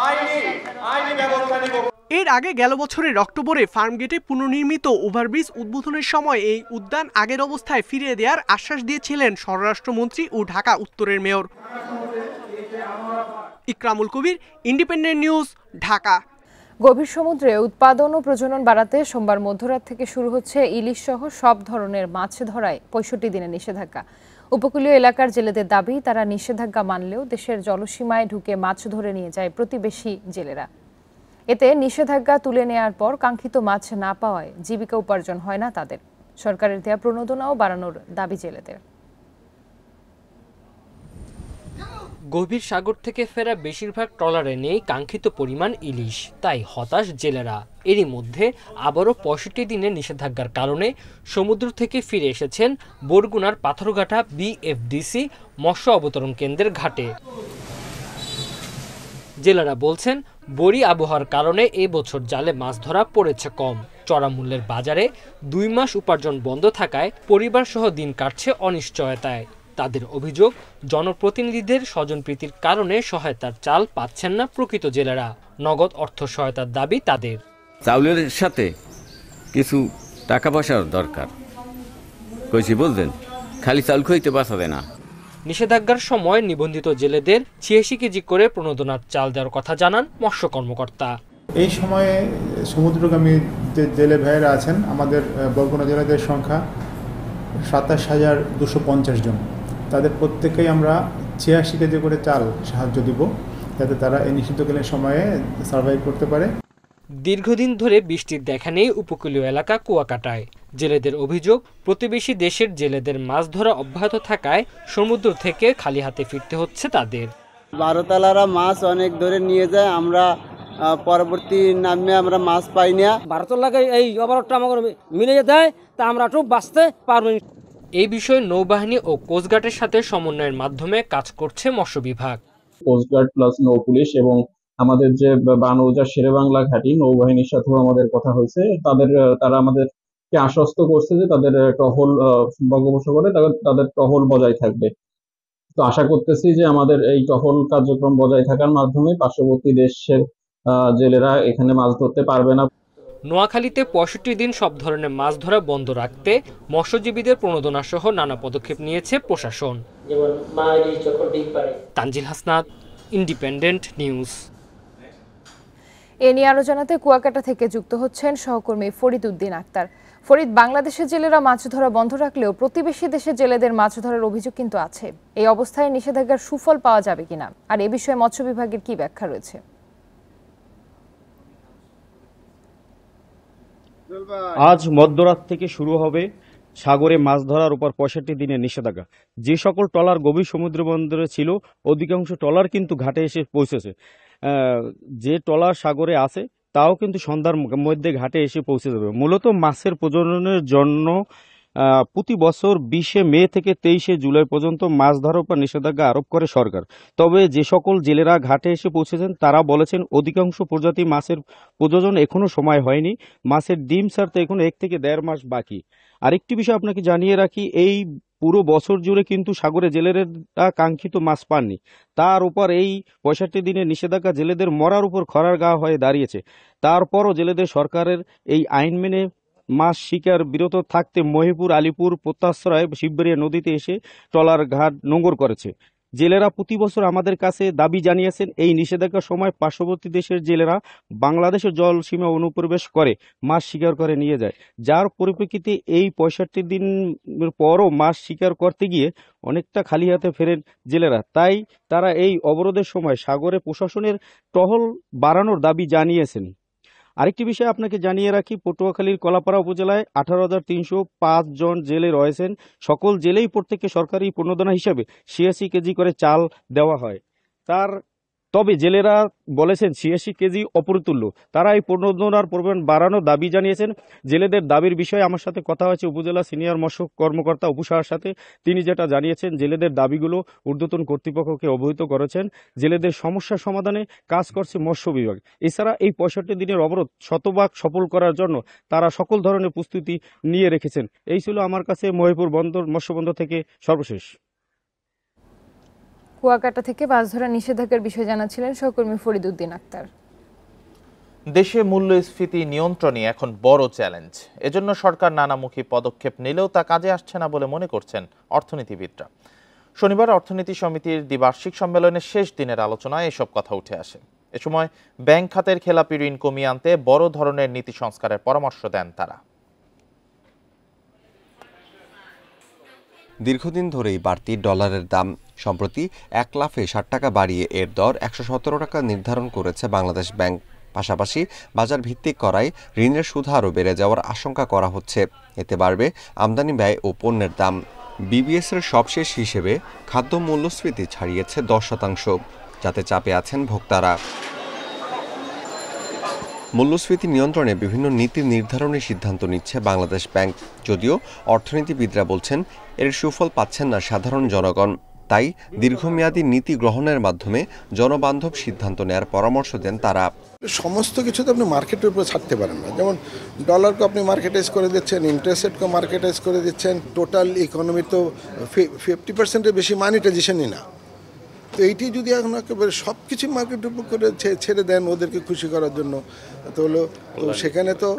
আইনি ব্যবস্থা নিব। এর আগে গেল বছরের অক্টোবরে ফার্মগেটে পুনর্নির্মিত ওভারব্রিজ উদ্বোধনের সময় এই উদ্যান আগের অবস্থায় ফিরিয়ে দেওয়ার আশ্বাস দিয়েছিলেন স্বরাষ্ট্রমন্ত্রী ও ঢাকা উত্তরের মেয়র। ইকরামুল কবির, ইন্ডিপেন্ডেন্ট নিউজ, ঢাকা। গভীর সমুদ্রে উৎপাদন ও প্রজনন বাড়াতে সোমবার মধ্যরাত থেকে শুরু হচ্ছে ইলিশ সহ সব ধরনের মাছ ধরায় 65 দিনের নিষেধাজ্ঞা। উপকূলীয় এলাকার জেলেদের দাবি, তারা নিষেধাজ্ঞা মানলেও দেশের জলসীমায় ঢুকে মাছ ধরে নিয়ে যায় প্রতিবেশী জেলেরা। এতে নিষেধাজ্ঞা তুলে নেয়ার পর কাঙ্ক্ষিত মাছ না পাওয়ায় জীবিকা উপার্জন হয় না তাদের। সরকারের দেয়া প্রণোদনাও বাড়ানোর দাবি জেলেদের। গভীর সাগর থেকে ফেরা বেশিরভাগ ট্রলারে নেই কাঙ্ক্ষিত পরিমাণ ইলিশ, তাই হতাশ জেলেরা। এরই মধ্যে আবারও 65 দিনের নিষেধাজ্ঞার কারণে সমুদ্র থেকে ফিরে এসেছেন বরগুনার পাথরঘাটা বিএফডিসি মৎস্য অবতরণ কেন্দ্রের ঘাটে। জেলেরা বলছেন, বড়ি আবহাওয়ার কারণে এবছর জালে মাছ ধরা পড়েছে কম। চড়া মূল্যের বাজারে 2 মাস উপার্জন বন্ধ থাকায় পরিবার সহ দিন কাটছে অনিশ্চয়তায়। তাদের অভিযোগ, জনপ্রতিনিধিদের স্বজনপ্রীতির কারণে সহায়তার চাল পাচ্ছেন না প্রকৃত জেলেরা। নগদ অর্থ সহায়তার দাবি তাদের। চাউলের সাথে কিছু টাকা পয়সার দরকার, কইছি বলতেন, খালি চাউল খাইতে বাঁচাবে না। নিষেধাজ্ঞার সময় নিবন্ধিত জেলেদের 86 কেজি করে প্রণোদনার চাল দেওয়ার কথা জানান মৎস্য কর্মকর্তা। এই সময়ে সমুদ্রগামী যে জেলে ভাইয়েরা আছেন, আমাদের বরগুনা জেলেদের সংখ্যা 27,250 জন। তাদের প্রত্যেকেই আমরা 86 কেজি করে চাল সাহায্য দিব, যাতে তারা এই নিষিদ্ধকালীন সময়ে সার্ভাইভ করতে পারে। দীর্ঘদিন ধরে বৃষ্টির দেখা নেই উপকূলীয় এলাকা কুয়াকাটায়। জেলেদের অভিযোগ, প্রতিবেশী দেশের জেলেদের মাছ ধরা অব্যাহত থাকায় সমুদ্র থেকে খালি হাতে ফিরতে হচ্ছে তাদের। ভারতালারা মাছ অনেক ধরে নিয়ে যায়, আমরা পরবর্তী নামে আমরা মাছ পাই না। ভারতের লাগে এই অবরোধটা আমাদের মিলে দেয়, তা আমরা একটু বাঁচতে পারবো। এই বিষয়ে নৌবাহিনী ও কোস্টগার্ডের সাথে সমন্বয়ের মাধ্যমে কাজ করছে মৎস্য বিভাগ। কোস্টগার্ড প্লাস নৌ পুলিশ এবং আমাদের যে বানৌজা শেরেবাংলা ঘাঁটি নৌবাহিনীর সাথেও আমাদের কথা হয়েছে। তারা আমাদেরকে আশ্বস্ত করছে যে তাদের টহল বঙ্গোপসাগরে তাদের টহল বজায় থাকবে। তো আশা করতেছি যে আমাদের এই টহল কার্যক্রম বজায় থাকার মাধ্যমে পার্শ্ববর্তী দেশের জেলেরা এখানে মাছ ধরতে পারবে না। নোয়াখালীতে 65 দিন সব ধরনের মাছ ধরা বন্ধ রাখতে মৎস্যজীবীদের প্রণোদনা সহ নানা পদক্ষেপ নিয়েছে প্রশাসন। Tanzil Hasnat, independent news. এ নিয়ে আরো জানাতে কুয়াকাটা থেকে যুক্ত হচ্ছেন সহকর্মী ফরিদ উদ্দিন আক্তার। ফরিদ, বাংলাদেশের জেলেরা মাছ ধরা বন্ধ রাখলেও প্রতিবেশী দেশের জেলেদের মাছ ধরার অভিযোগ কিন্তু আছে। এই অবস্থায় নিষেধাজ্ঞার সুফল পাওয়া যাবে কিনা, আর এ বিষয়ে মৎস্য বিভাগের কি ব্যাখ্যা রয়েছে? আজ মধ্যরাত থেকে শুরু হবে সাগরে মাছ ধরার উপর 65 দিনের নিষেধাজ্ঞা। যে সকল ট্রলার গভীর সমুদ্র বন্দরে ছিল, অধিকাংশ ট্রলার কিন্তু ঘাটে এসে পৌঁছেছে। যে ট্রলার সাগরে আছে তাও কিন্তু সন্ধ্যার মধ্যে ঘাটে এসে পৌঁছে যাবে। মূলত মাছের প্রজননের জন্য প্রতি বছর 20 মে থেকে 23 জুলাই পর্যন্ত মাছ ধরার উপর নিষেধাজ্ঞা আরোপ করে সরকার। তবে যে সকল জেলেরা ঘাটে এসে পৌঁছেছেন তারা বলেছেন অধিকাংশ প্রজাতি মাছের প্রজনন এখনো সময় হয়নি, মাছের ডিম ছাড়তে এখনো 1 থেকে 1.5 মাস বাকি। আরেকটি বিষয় আপনাকে জানিয়ে রাখি, এই পুরো বছর জুড়ে কিন্তু সাগরে জেলেরা কাঙ্ক্ষিত মাছ পাননি। তার উপর এই 65 দিনের নিষেধাজ্ঞা জেলেদের মরার উপর খড়ার গা হয়ে দাঁড়িয়েছে। তারপরও জেলেদের সরকারের এই আইন মেনে মাছ শিকার বিরত থাকতে মহিপুর, আলিপুর, প্রত্যাশ্রয়, শিববাড়িয়া নদীতে এসে ট্রলার ঘাট নোঙর করেছে। জেলেরা প্রতি বছর আমাদের কাছে দাবি জানিয়েছেন এই নিষেধাজ্ঞার সময় পার্শ্ববর্তী দেশের জেলেরা বাংলাদেশের জল সীমা অনুপ্রবেশ করে মাছ শিকার করে নিয়ে যায়, যার পরিপ্রেক্ষিতে এই 65 দিনের পরও মাছ শিকার করতে গিয়ে অনেকটা খালি হাতে ফেরেন জেলেরা। তাই তারা এই অবরোধের সময় সাগরে প্রশাসনের টহল বাড়ানোর দাবি জানিয়েছেন। আরেকটি বিষয় আপনাকে জানিয়ে রাখি, পটুয়াখালীর কলাপাড়া উপজেলায় 18,305 জন জেলে রয়েছেন। সকল জেলেই প্রত্যেককে সরকারি প্রণোদনা হিসাবে 86 কেজি করে চাল দেওয়া হয়। তার তবে জেলেরা বলেছেন 86 কেজি অপ্রতুল্য। তারা এই প্রণোদনার পরিমাণ বাড়ানোর দাবি জানিয়েছেন। জেলেদের দাবির বিষয়ে আমার সাথে কথা হয়েছে উপজেলা সিনিয়র মৎস্য কর্মকর্তা অপু সাহার সাথে। তিনি যেটা জানিয়েছেন, জেলেদের দাবিগুলো ঊর্ধ্বতন কর্তৃপক্ষকে অবহিত করেছেন। জেলেদের সমস্যা সমাধানে কাজ করছে মৎস্য বিভাগ। এছাড়া এই 65 দিনের অবরোধ শতভাগ সফল করার জন্য তারা সকল ধরনের প্রস্তুতি নিয়ে রেখেছেন। এই ছিল আমার কাছে মহিপুর বন্দর মৎস্য বন্দর থেকে সর্বশেষ। কুয়াকাটা থেকে মাছ ধরা নিষেধাজ্ঞার বিষয়ে জানাচ্ছিলেন সহকর্মী ফরিদ উদ্দিন আক্তার। দেশে মূল্যস্ফীতি নিয়ন্ত্রণই এখন বড় চ্যালেঞ্জ। এজন্য সরকার নানামুখী পদক্ষেপ নিলেও তা কাজে আসছে না বলে মনে করছেন অর্থনীতিবিদরা। শনিবার অর্থনীতি সমিতির দ্বিবার্ষিক সম্মেলনের শেষ দিনের আলোচনায় এসব কথা উঠে আসে। এ সময় ব্যাংক খাতের খেলাপি ঋণ কমিয়ে আনতে বড় ধরনের নীতি সংস্কারের পরামর্শ দেন তারা। দীর্ঘদিন ধরেই বাড়তি ডলারের দাম। সম্প্রতি 1 লাফে 60 টাকা বাড়িয়ে এর দর 117 টাকা নির্ধারণ করেছে বাংলাদেশ ব্যাংক। পাশাপাশি বাজার ভিত্তিক করায় ঋণের সুদ আরও বেড়ে যাওয়ার আশঙ্কা করা হচ্ছে। এতে বাড়বে আমদানি ব্যয় ও পণ্যের দাম। বিবিএসের সবশেষ হিসেবে খাদ্য মূল্যস্ফীতি ছাড়িয়েছে 10%, যাতে চাপে আছেন ভোক্তারা। মূল্যস্ফীতি নিয়ন্ত্রণে বিভিন্ন নীতি নির্ধারণের সিদ্ধান্ত নিচ্ছে বাংলাদেশ ব্যাংক। যদিও অর্থনীতিবিদরা বলছেন এর সুফল পাচ্ছেন না সাধারণ জনগণ। তাই দীর্ঘমেয়াদী নীতি গ্রহণের মাধ্যমে জনবান্ধব সিদ্ধান্ত নেওয়ার পরামর্শ দেন তারা। সমস্ত কিছু তো আপনি মার্কেটের উপরে ছাড়তে পারেন না। যেমন ডলারকে আপনি মার্কেটাইজ করে দিচ্ছেন, ইন্টারেস্ট রেটকে মার্কেটাইজ করে দিচ্ছেন, টোটাল ইকোনমি তো 50%-এর বেশি মানিটাইজেশনই না। তো এইটি যদি এখন একেবারে সব কিছু মার্কেটের উপর করে ছেড়ে দেন ওদেরকে খুশি করার জন্য, তো সেখানে তো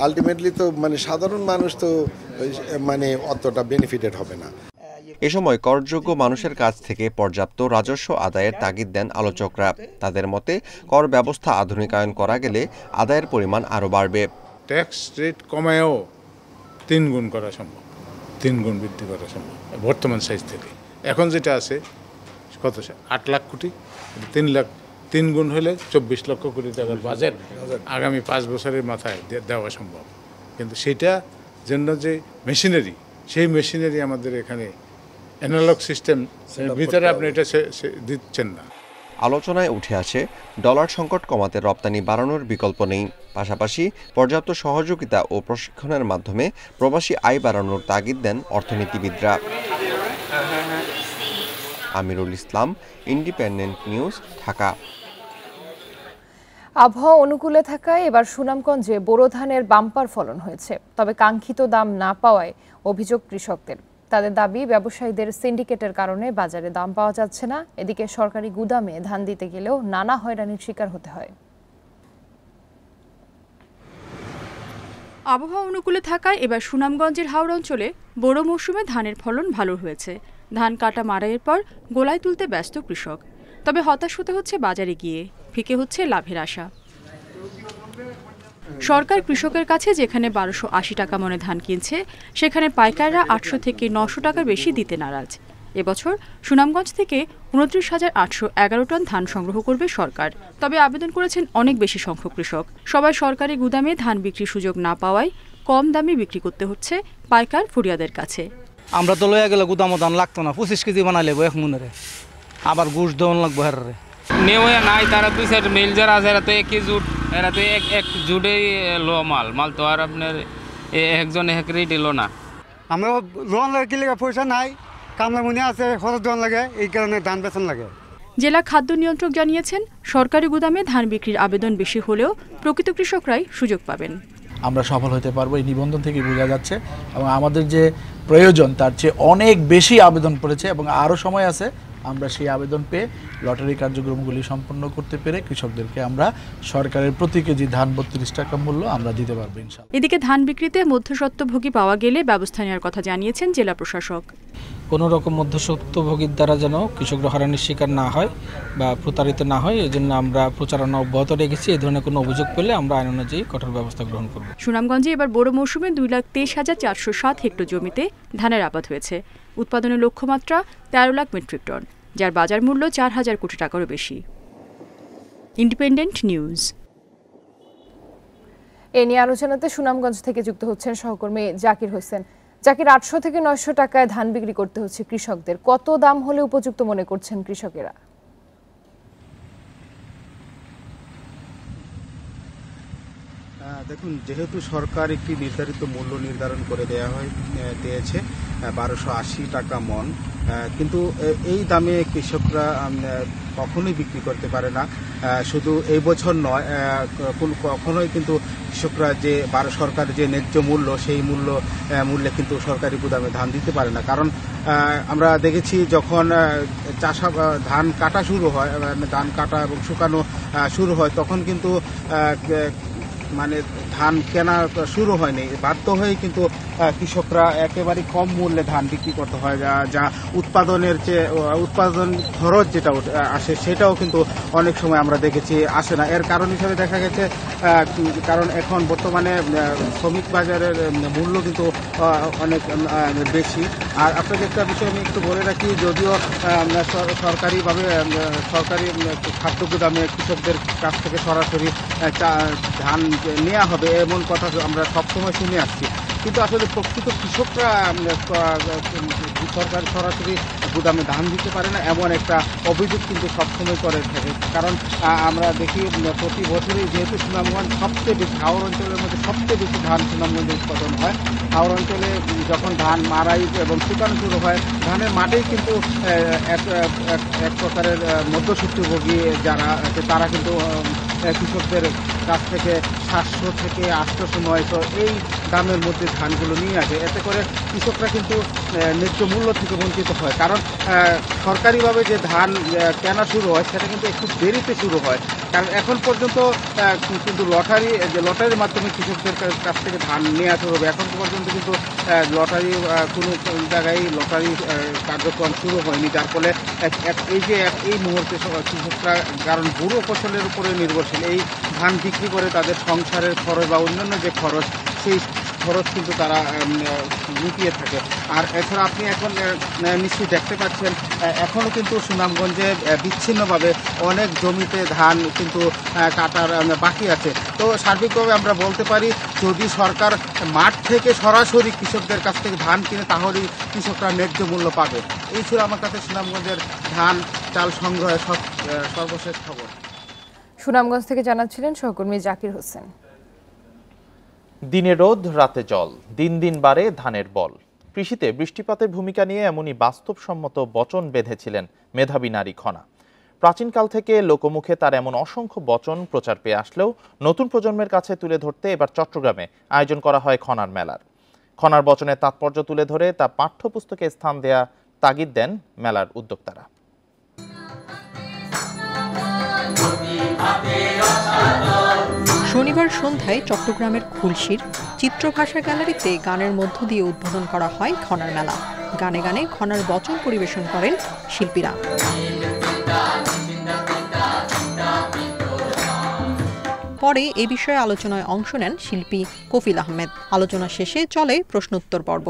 আলটিমেটলি তো মানে সাধারণ মানুষ তো মানে অতটা বেনিফিটেড হবে না। এ সময় করযোগ্য মানুষের কাছ থেকে পর্যাপ্ত রাজস্ব আদায়ের তাগিদ দেন আলোচকরা। তাদের মতে কর ব্যবস্থা আধুনিকায়ন করা গেলে আদায়ের পরিমাণ আরও বাড়বে। ট্যাক্স রেট কমায়ও 3 গুণ করা সম্ভব, 3 গুণ বৃদ্ধি করা সম্ভব বর্তমান সাইজ থেকে। এখন যেটা আছে কত 8 লাখ কোটি, 3 গুণ হলে 24 লক্ষ কোটি টাকার বাজেট আগামী 5 বছরের মাথায় দেওয়া সম্ভব। কিন্তু সেটা জন্য যে মেশিনারি, সেই মেশিনারি আমাদের এখানে অ্যানালগ সিস্টেম ভিতরে আপনি এটা দিচ্ছেন না। আলোচনায় উঠে আসে ডলার সংকট কমাতে রপ্তানি বাড়ানোর বিকল্প নেই। পাশাপাশি পর্যাপ্ত সহযোগিতা ও প্রশিক্ষণের মাধ্যমে প্রবাসী আয় বাড়ানোর তাগিদ দেন অর্থনীতিবিদরা। Amirul Islam, independent news, Dhaka. আবহাওয়া অনুকূলে থাকায় এবার সুনামগঞ্জে বোরো ধানের বাম্পার ফলন হয়েছে। তবে কাঙ্ক্ষিত দাম না পাওয়ায় অভিযোগ কৃষকদের। তাদের দাবি, ব্যবসায়ীদের সিন্ডিকেটের কারণে বাজারে দাম পাওয়া যাচ্ছে না। এদিকে সরকারি গুদামে ধান দিতে গেলেও নানা হয়রানির শিকার হতে হয়। আবহাওয়া অনুকূলে থাকায় এবার সুনামগঞ্জের হাওড় অঞ্চলে বোরো মৌসুমে ধানের ফলন ভালো হয়েছে। ধান কাটা মাড়াইয়ের পর গোলায় তুলতে ব্যস্ত কৃষক। তবে হতাশ হতে হচ্ছে বাজারে গিয়ে, ফিকে হচ্ছে লাভের আশা। সরকার কৃষকের কাছে যেখানে 1280 টাকা মনে ধান কিনছে, সেখানে পাইকাররা 800 থেকে 900 টাকার বেশি দিতে নারাজ। এবছর সুনামগঞ্জ থেকে 29,811 টন ধান সংগ্রহ করবে সরকার। তবে আবেদন করেছেন অনেক বেশি সংখ্যক কৃষক। সবাই সরকারি গুদামে ধান বিক্রির সুযোগ না পাওয়ায় কম দামে বিক্রি করতে হচ্ছে পাইকার ফুরিয়াদের কাছে। আমরা তো লয়ে গেলে গুদামো ধান লাগতো না, 25 কেজি বানাইলে এক মনে আবার গুড় দেওয়ান লাগবো হারে নেওয়া নাই। তারা 2-4 মিল যারা আছে এরা তো একই জুট, এরা তো এক জুটেই লো মাল তো আর আপনার একজন এক রেট এলো না। আমরা লোন লাগে কি লাগে, পয়সা নাই, কামলা মনে আছে, খরচ দেওয়ান লাগে, এই কারণে ধান বেচন লাগে। জেলা খাদ্য নিয়ন্ত্রক জানিয়েছেন, সরকারি গুদামে ধান বিক্রির আবেদন বেশি হলেও প্রকৃত কৃষকরাই সুযোগ পাবেন। আমরা সফল হতে পারবো, এই নিবন্ধন থেকে বোঝা যাচ্ছে। এবং আমাদের যে প্রয়োজন তার চেয়ে অনেক বেশি আবেদন পড়েছে এবং আরও সময় আছে। আমরা সেই আবেদন পেয়ে লটারি কার্যক্রমগুলি সম্পন্ন করতে পেরে কৃষকদেরকে আমরা সরকারের প্রতি কেজি ধান 32 টাকা মূল্য আমরা দিতে পারবো ইনশাআল্লাহ। এদিকে ধান বিক্রিতে মধ্যস্বত্বভোগী পাওয়া গেলে ব্যবস্থা নেওয়ার কথা জানিয়েছেন জেলা প্রশাসক। কোনো রকম মধ্যস্বত্বভোগীর দ্বারা যেন কৃষকরা হয়রানির শিকার না হয় বা প্রতারিত না হয়, এই জন্য আমরা প্রচারণা অব্যাহত রেখেছি। এই ধরনের কোনো অভিযোগ পেলে আমরা আইন অনুযায়ী কঠোর ব্যবস্থা গ্রহণ করব। সুনামগঞ্জে এবার বোরো মৌসুমে 2,23,407 হেক্টর জমিতে ধানের আবাদ হয়েছে। উৎপাদনের লক্ষ্যমাত্রা 13 লাখ মেট্রিক টন, যার বাজার মূল্য 4,000 কোটি টাকারও বেশি। Independent news. এ নিয়ে আলোচনাতে সুনামগঞ্জ থেকে যুক্ত হচ্ছেন সহকর্মী জাকির হোসেন। জাকির, 800 থেকে 900 টাকায় ধান বিক্রি করতে হচ্ছে কৃষকদের। কত দাম হলে উপযুক্ত মনে করছেন কৃষকেরা? দেখুন, যেহেতু সরকার একটি নির্ধারিত মূল্য নির্ধারণ করে দিয়েছে 1280 টাকা মন, কিন্তু এই দামে কৃষকরা কখনোই বিক্রি করতে পারে না। শুধু এই বছর নয়, কখনোই কিন্তু কৃষকরা যে সরকারের যে ন্যায্য মূল্য, সেই মূল্যে কিন্তু সরকারি গুদামে ধান দিতে পারে না। কারণ আমরা দেখেছি যখন ধান কাটা শুরু হয়, ধান কাটা এবং শুকানো শুরু হয়, তখন কিন্তু মানে ধান কেনা শুরু হয়নি, বাধ্য হয়ে কিন্তু কৃষকরা একেবারে কম মূল্যে ধান বিক্রি করতে হয়, যা উৎপাদনের চেয়ে উৎপাদন খরচ যেটা আসে সেটাও কিন্তু অনেক সময় আমরা দেখেছি আসে না। এর কারণ হিসেবে দেখা গেছে, কারণ এখন বর্তমানে শ্রমিক বাজারের মূল্য কিন্তু অনেক বেশি। আর আপনাকে একটা বিষয় আমি একটু বলে রাখি, যদিও সরকারিভাবে সরকারি খাদ্য গুদামে কৃষকদের কাছ থেকে সরাসরি ধান নেওয়া হবে এমন কথা আমরা সবসময় শুনে আসছি, কিন্তু আসলে প্রকৃত কৃষকরা সরকার সরাসরি গুদামে ধান দিতে পারে না এমন একটা অভিযোগ কিন্তু সবসময় করে থাকে। কারণ আমরা দেখি প্রতি বছরই যেহেতু সুনামগঞ্জ সবচেয়ে বেশি, হাওড় অঞ্চলের মধ্যে সবচেয়ে বেশি ধান সুনামগঞ্জে উৎপাদন হয়। হাওড় অঞ্চলে যখন ধান মারাই এবং শুকানো শুরু হয়, ধানের মাঠেই কিন্তু এক প্রকারের মধ্যস্বত্বভোগী যারা আছে তারা কিন্তু কৃষকদের কাছ থেকে 700 থেকে 800, 900 এই দামের মধ্যে ধানগুলো নিয়ে আসে। এতে করে কৃষকরা কিন্তু ন্যায্য মূল্য থেকে বঞ্চিত হয়। কারণ সরকারিভাবে যে ধান কেনা শুরু হয় সেটা কিন্তু একটু দেরিতে শুরু হয়। কারণ এখন পর্যন্ত কিন্তু লটারির মাধ্যমে কৃষকদের কাছ থেকে ধান নিয়ে আসা হবে। এখন পর্যন্ত কিন্তু লটারি কোনো জায়গায় লটারি কার্যক্রম শুরু হয়নি, যার ফলে এই মুহূর্তে কৃষকরা, কারণ বুড়ো ফসলের উপরে নির্ভরশীল, এই ধান বিক্রি করে তাদের সংসারের খরচ বা অন্যান্য যে খরচ, সেই খরচ কিন্তু তারা লুকিয়ে থাকে। আর এছাড়া আপনি এখন নিশ্চয়ই দেখতে পাচ্ছেন, এখনও কিন্তু সুনামগঞ্জে বিচ্ছিন্নভাবে অনেক জমিতে ধান কিন্তু কাটার বাকি আছে। তো সার্বিকভাবে আমরা বলতে পারি, যদি সরকার মাঠ থেকে সরাসরি কৃষকদের কাছ থেকে ধান কিনে, তাহলেই কৃষকরা ন্যায্য মূল্য পাবে। এই ছিল আমার কাছে সুনামগঞ্জের ধান চাল সংগ্রহের সর্বশেষ খবর। সুনামগঞ্জ থেকে জানাচ্ছিলেন সহকর্মী জাকির হোসেন। দিনে রোদ, রাতে জল, দিন দিন বাড়ে ধানের বল। কৃষিতে বৃষ্টিপাতের ভূমিকা নিয়ে এমনই বাস্তবসম্মত বচন বেঁধেছিলেন মেধাবী নারী খনা। প্রাচীনকাল থেকে লোকমুখে তার এমন অসংখ্য বচন প্রচার পেয়ে আসলেও নতুন প্রজন্মের কাছে তুলে ধরতে এবার চট্টগ্রামে আয়োজন করা হয় খনার মেলার। খনার বচনের তাৎপর্য তুলে ধরে তা পাঠ্যপুস্তকে স্থান দেয়া তাগিদ দেন মেলার উদ্যোক্তারা। শনিবার সন্ধ্যায় চট্টগ্রামের খুলশীর চিত্রভাষা গ্যালারিতে গানের মধ্য দিয়ে উদ্বোধন করা হয় খনার মেলা। গানে গানে খনার বচন পরিবেশন করেন শিল্পীরা। পরে এ বিষয়ে আলোচনায় অংশ নেন শিল্পী কফিল আহমেদ। আলোচনা শেষে চলে প্রশ্নোত্তর পর্ব,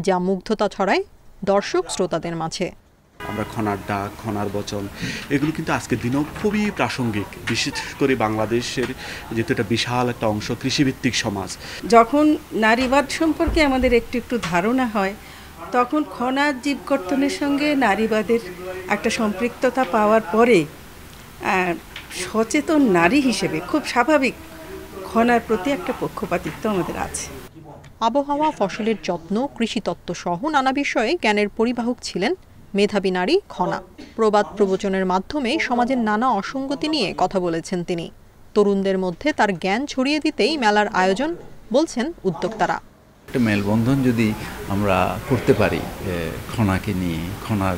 যা মুগ্ধতা ছড়ায় দর্শক শ্রোতাদের মাঝে। আমরা খনার ডাক, খনার বচন, এগুলো কিন্তু আজকের দিনেও খুবই প্রাসঙ্গিক, বিশেষ করে বাংলাদেশের যেহেতু একটা বিশাল একটা অংশ কৃষিভিত্তিক সমাজ। যখন নারীবাদ সম্পর্কে আমাদের একটু ধারণা হয়, তখন খনার জীবকর্তনের সঙ্গে নারীবাদের একটা সম্পৃক্ততা পাওয়ার পরে সচেতন নারী হিসেবে খুব স্বাভাবিক খনার প্রতি একটা পক্ষপাতিত্ব আমাদের আছে। আবহাওয়া, ফসলের যত্ন, কৃষিতত্ত্ব সহ নানা বিষয়ে জ্ঞানের পরিবাহক ছিলেন মেধাবী নারী খনা। প্রবাদ প্রবচনের মাধ্যমে সমাজের নানা অসঙ্গতি নিয়ে কথা বলেছেন তিনি। তরুণদের মধ্যে তার জ্ঞান ছড়িয়ে দিতেই মেলার আয়োজন, বলছেন উদ্যোক্তারা। একটা মেলবন্ধন যদি আমরা করতে পারি খনাকে নিয়ে, খনার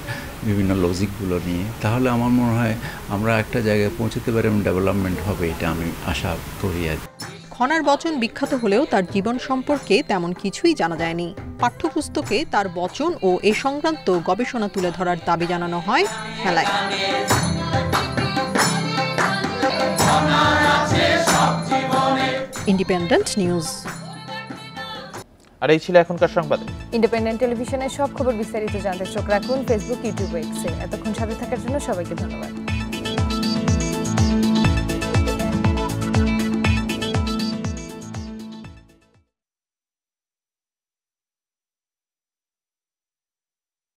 বিভিন্ন লজিকগুলো নিয়ে, তাহলে আমার মনে হয় আমরা একটা জায়গায় পৌঁছতে পারি এবং ডেভেলপমেন্ট হবে, এটা আমি আশা করি। খনার বচন বিখ্যাত হলেও তার জীবন সম্পর্কে তেমন কিছুই জানা যায়নি। পাঠ্যপুস্তকে তার বচন ও এ সংক্রান্ত গবেষণা তুলে ধরার দাবি জানানো হয় মেলায়। Independent news. আর এই ছিল এখনকার সংবাদ। ইন্ডিপেন্ডেন্ট টেলিভিশনের সব খবর বিস্তারিত জানতে চোখ রাখুন ফেসবুক, ইউটিউব, এক্সে। এতক্ষণ সাথে থাকার জন্য সবাইকে ধন্যবাদ।